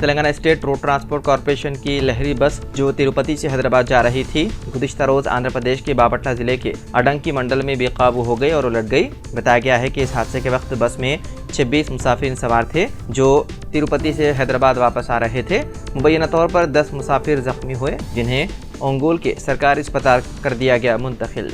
Telangana state road transport corporation की लहरी बस जो तिरुपति से हैदराबाद जा रही थी, गुज़िश्ता रोज आंध्र प्रदेश के बापटला जिले के अडंकी मंडल में बेकाबू हो गई और उलट गई। बताया गया है कि इस हादसे के वक्त बस में 26 मुसाफिर सवार थे जो तिरुपति से हैदराबाद वापस आ रहे थे। मुबैना तौर पर 10 मुसाफिर जख्मी हुए, जिन्हें ओंगोल के सरकारी अस्पताल कर दिया गया मुंतकिल।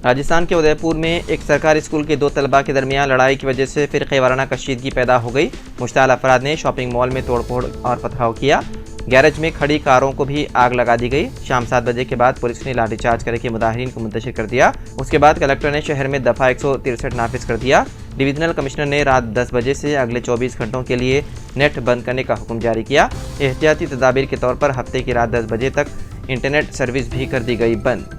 राजस्थान के उदयपुर में एक सरकारी स्कूल के 2 तलबा के दरमियान लड़ाई की वजह से फिरक़े वाराना कशीदगी पैदा हो गई। मुश्ताल अफराद ने शॉपिंग मॉल में तोड़फोड़ और पथराव किया। गैरेज में खड़ी कारों को भी आग लगा दी गई। शाम 7 बजे के बाद पुलिस ने लाठीचार्ज करके मुजाहिरीन को मुंतशिर कर दिया। उसके बाद कलेक्टर ने शहर में दफ़ा 163 नाफिज कर दिया। डिवीजनल कमिश्नर ने रात 10 बजे से अगले 24 घंटों के लिए नेट बंद करने का हुक्म जारी किया। एहतियाती तदाबीर के तौर पर हफ्ते की रात 10 बजे तक इंटरनेट सर्विस भी कर दी गई बंद।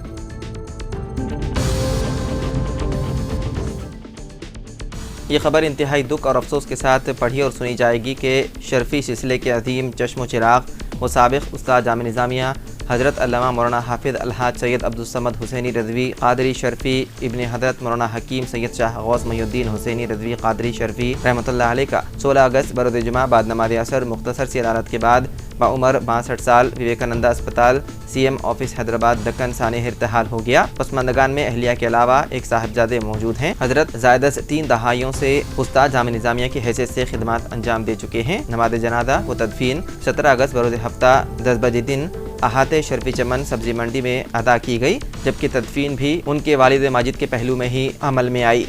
ये खबर इंतहाई दुख और अफसोस के साथ पढ़ी और सुनी जाएगी कि शर्फी सिलसिले के अजीम चश्मो चिराग व साबिक़ उस्ताद जामे निज़ामिया हज़रत अल्लामा मौलाना हाफिज़ अलहाज सैयद अब्दुल समद हुसैनी रज़वी क़ादरी शर्फी इब्ने हज़रत मौलाना हकीम सैयद शाह गौस मुहिउद्दीन हुसैनी रज़वी क़ादरी शर्फी रहमतुल्लाह अलैह का 16 अगस्त बरोज़ जुमा बाद नमाज़ असर मुख्तसर सी अदालत के बाद बाउमर 62 साल विवेकानंदा अस्पताल CM ऑफिस हैदराबाद दक्कन साने इर्तिहाल हो गया। पसमानदगान में अहलिया के अलावा एक साहिबजादे मौजूद हैं। हज़रत ज़ायदस 3 दहाइयों से उस्ताद जामे निज़ामिया की हैसियत से खिदमत अंजाम दे चुके हैं। नमाज जनाजा व तदफीन 17 अगस्त बरोज़ हफ्ता 10 बजे दिन अहाते शर्फी चमन सब्जी मंडी में अदा की गई, जबकि तदफीन भी उनके वालिद माजिद के पहलू में ही अमल में आई।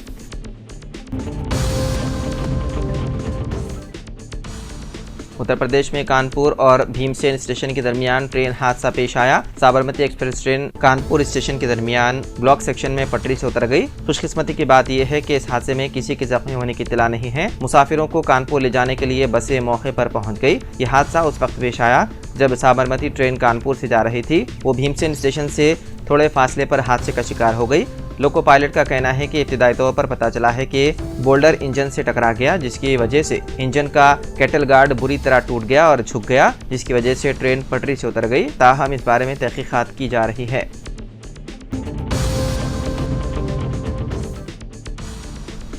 उत्तर प्रदेश में कानपुर और भीमसेन स्टेशन के दरमियान ट्रेन हादसा पेश आया। Sabarmati express train Kanpur station के दरमियान ब्लॉक सेक्शन में पटरी से उतर गई। खुशकिस्मती की बात यह है कि इस हादसे में किसी के जख्मी होने की इत्तला नहीं है। मुसाफिरों को कानपुर ले जाने के लिए बसें मौके पर पहुंच गई। यह हादसा उस वक्त पेश आया जब साबरमती ट्रेन कानपुर से जा रही थी। वो भीमसेन स्टेशन से थोड़े फासले पर हादसे का शिकार हो गई। लोको पायलट का कहना है कि इब्तिदाई तौर पर पता चला है कि बोल्डर इंजन से टकरा गया, जिसकी वजह से इंजन का कैटल गार्ड बुरी तरह टूट गया और झुक गया, जिसकी वजह से ट्रेन पटरी से उतर गई। ताहम इस बारे में तहकीकात की जा रही है।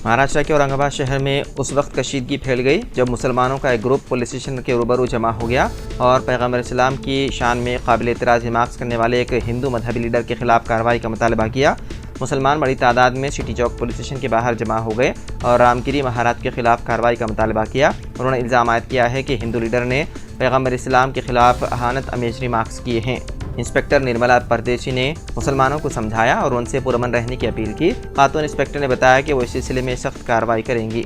महाराष्ट्र के औरंगाबाद शहर में उस वक्त कशीदगी फैल गई जब मुसलमानों का एक ग्रुप पुलिस स्टेशन के रूबरू जमा हो गया और पैगम्बर इस्लाम की शान में काबिल एतराज़ रिमार्क्स करने वाले एक हिंदू मजहबी लीडर के खिलाफ कार्रवाई का मुतालबा किया। मुसलमान बड़ी तादाद में सिटी चौक पुलिस स्टेशन के बाहर जमा हो गए और रामगिरी महाराज के खिलाफ कार्रवाई का मुतालबा किया। उन्होंने इल्ज़ाम आयद किया है कि हिंदू लीडर ने पैगम्बर इस्लाम के खिलाफ अहानत अमेज रिमार्क्स किए हैं। इंस्पेक्टर निर्मला परदेशी ने मुसलमानों को समझाया और उनसे पुरअमन रहने की अपील की। खातून इंस्पेक्टर ने बताया कि वो इस सिलसिले में सख्त कार्रवाई करेंगी।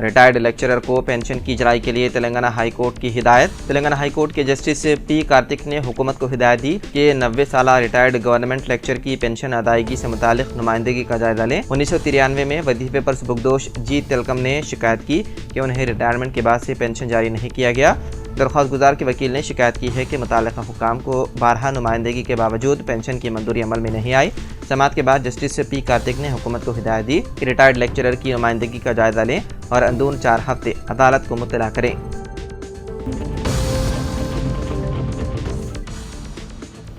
रिटायर्ड लेक्चरर को पेंशन की इजराई के लिए तेलंगाना हाई कोर्ट की हिदायत। तेलंगाना हाई कोर्ट के जस्टिस P कार्तिक ने हुकूमत को हिदायत दी कि 90 साल रिटायर्ड गवर्नमेंट लेक्चर की पेंशन अदायगी से मुतालिक नुमाइंदगी का जायजा लें। 1993 में वजीफे पर सुबुकदोश G तिलकम ने शिकायत की कि उन्हें रिटायरमेंट के बाद से पेंशन जारी नहीं किया गया। दरख्वास्त गुजार के वकील ने शिकायत की है कि मुताल्लिक़ा हुक्काम को बारहा नुमाइंदगी के बावजूद पेंशन की मंजूरी अमल में नहीं आई। समाअत के बाद जस्टिस P कार्तिक ने हुकूमत को हिदायत दी कि रिटायर्ड लेक्चरर की नुमाइंदगी का जायजा लें और अंदून 4 हफ्ते अदालत को मुत्तला करें।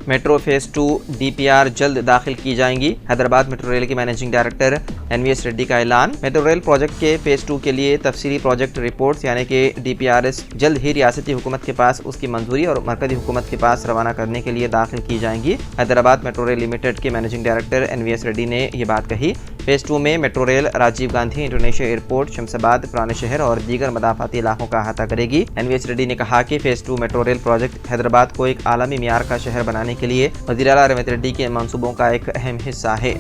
मेट्रो फेज़ 2 DPR जल्द दाखिल की जाएंगी। हैदराबाद मेट्रो रेल के मैनेजिंग डायरेक्टर NVS रेड्डी का ऐलान। मेट्रो रेल प्रोजेक्ट के फेज़ 2 के लिए तफसीली प्रोजेक्ट रिपोर्ट्स यानी कि DPRs जल्द ही रियासती हुकूमत के पास उसकी मंजूरी और मरकजी हुकूमत के पास रवाना करने के लिए दाखिल की जाएंगी। हैदराबाद मेट्रो रेल लिमिटेड के मैनेजिंग डायरेक्टर NVS रेड्डी ने ये बात कही। फेज़ 2 में metro rail Rajiv Gandhi international airport, Shamshabad, पुराने शहर और दीगर मदाफाती इलाकों का अहाता करेगी। NVS रेड्डी ने कहा कि phase 2 metro rail project Hyderabad को एक आलमी मियार का शहर बनाने के लिए वज़ीर आला रेवंत रेड्डी के मंसूबों का एक अहम हिस्सा है।